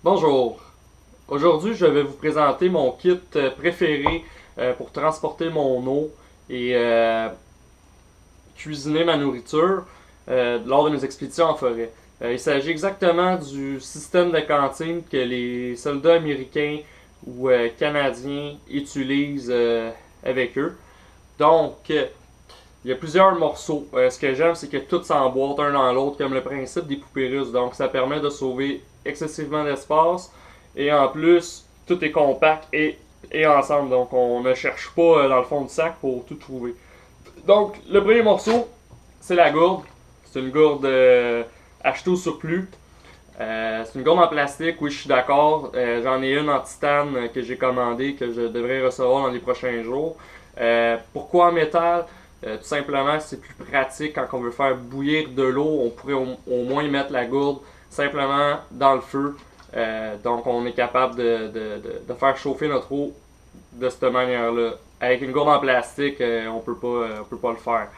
Bonjour, aujourd'hui je vais vous présenter mon kit préféré pour transporter mon eau et cuisiner ma nourriture lors de mes expéditions en forêt. Il s'agit exactement du système de cantine que les soldats américains ou canadiens utilisent avec eux. Donc, il y a plusieurs morceaux. Ce que j'aime, c'est que tout s'emboîte un dans l'autre, comme le principe des poupées russes. Donc, ça permet de sauver excessivement d'espace. Et en plus, tout est compact et ensemble. Donc, on ne cherche pas dans le fond du sac pour tout trouver. Donc, le premier morceau, c'est la gourde. C'est une gourde achetée au surplus. C'est une gourde en plastique, oui, je suis d'accord. J'en ai une en titane que j'ai commandée, que je devrais recevoir dans les prochains jours. Pourquoi en métal? Tout simplement, c'est plus pratique quand on veut faire bouillir de l'eau. On pourrait au moins mettre la gourde simplement dans le feu. Donc, on est capable de faire chauffer notre eau de cette manière-là. Avec une gourde en plastique, on peut pas le faire.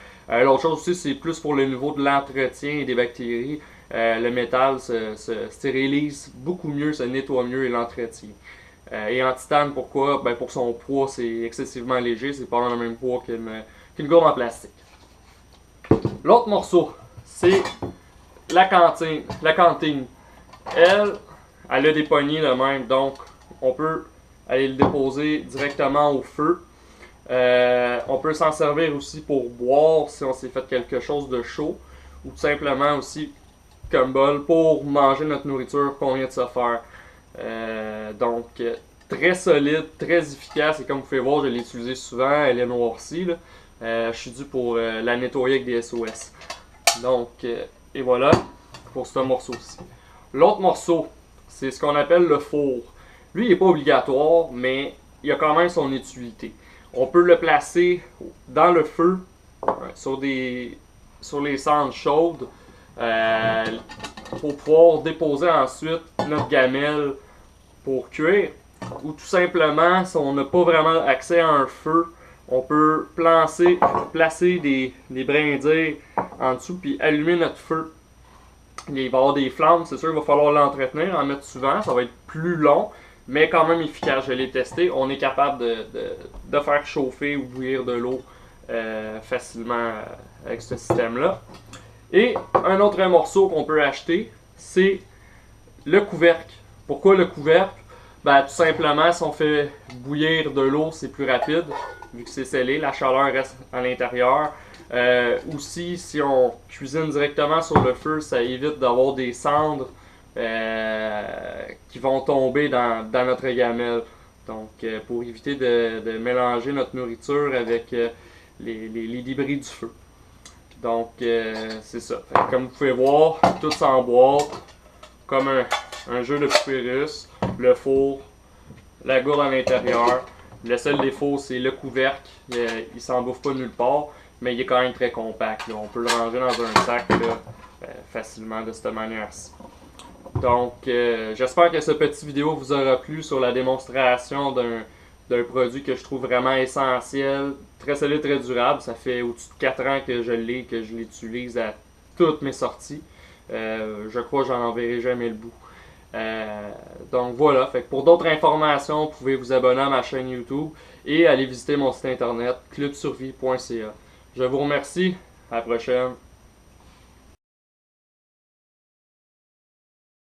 L'autre chose aussi, c'est plus pour le niveau de l'entretien et des bactéries. Le métal se stérilise beaucoup mieux, se nettoie mieux et l'entretient. Et en titane, pourquoi? Ben pour son poids, c'est excessivement léger, c'est pas le même poids qu'une gourde en plastique. L'autre morceau, c'est la cantine. La cantine. Elle, elle a des poignées de même, donc on peut aller le déposer directement au feu. On peut s'en servir aussi pour boire si on s'est fait quelque chose de chaud, ou tout simplement aussi comme bol pour manger notre nourriture qu'on vient de se faire. Donc, très solide, très efficace, et comme vous pouvez voir, je l'ai utilisé souvent, elle est noircie. Là. Je suis dû pour la nettoyer avec des SOS. Donc, et voilà pour ce morceau-ci. L'autre morceau, c'est ce qu'on appelle le four. Lui, il n'est pas obligatoire, mais il a quand même son utilité. On peut le placer dans le feu, sur les cendres chaudes, pour pouvoir déposer ensuite notre gamelle pour cuire. Ou tout simplement, si on n'a pas vraiment accès à un feu, on peut placer des brindilles en dessous puis allumer notre feu. Il va y avoir des flammes, c'est sûr qu'il va falloir l'entretenir, en mettre souvent, ça va être plus long, mais quand même efficace. Je l'ai testé, on est capable de faire chauffer ou bouillir de l'eau facilement avec ce système-là. Et un autre morceau qu'on peut acheter, c'est le couvercle. Pourquoi le couvercle? Ben, tout simplement, si on fait bouillir de l'eau, c'est plus rapide, vu que c'est scellé, la chaleur reste à l'intérieur. Aussi, si on cuisine directement sur le feu, ça évite d'avoir des cendres qui vont tomber dans notre gamelle. Donc, pour éviter de mélanger notre nourriture avec les débris du feu. Donc, c'est ça. Comme vous pouvez voir, tout s'emboîte comme un jeu de poupée russe. Le four, la gourde à l'intérieur. Le seul défaut, c'est le couvercle. Il s'en bouffe pas nulle part, mais il est quand même très compact. Là. On peut le ranger dans un sac là, facilement de cette manière-ci. Donc, j'espère que cette petite vidéo vous aura plu sur la démonstration d'un produit que je trouve vraiment essentiel, très solide, très durable. Ça fait au-dessus de 4 ans que je l'utilise à toutes mes sorties. Je crois que j'en enverrai jamais le bout. Donc voilà, fait que pour d'autres informations, vous pouvez vous abonner à ma chaîne YouTube et aller visiter mon site internet clubsurvie.ca. Je vous remercie, à la prochaine.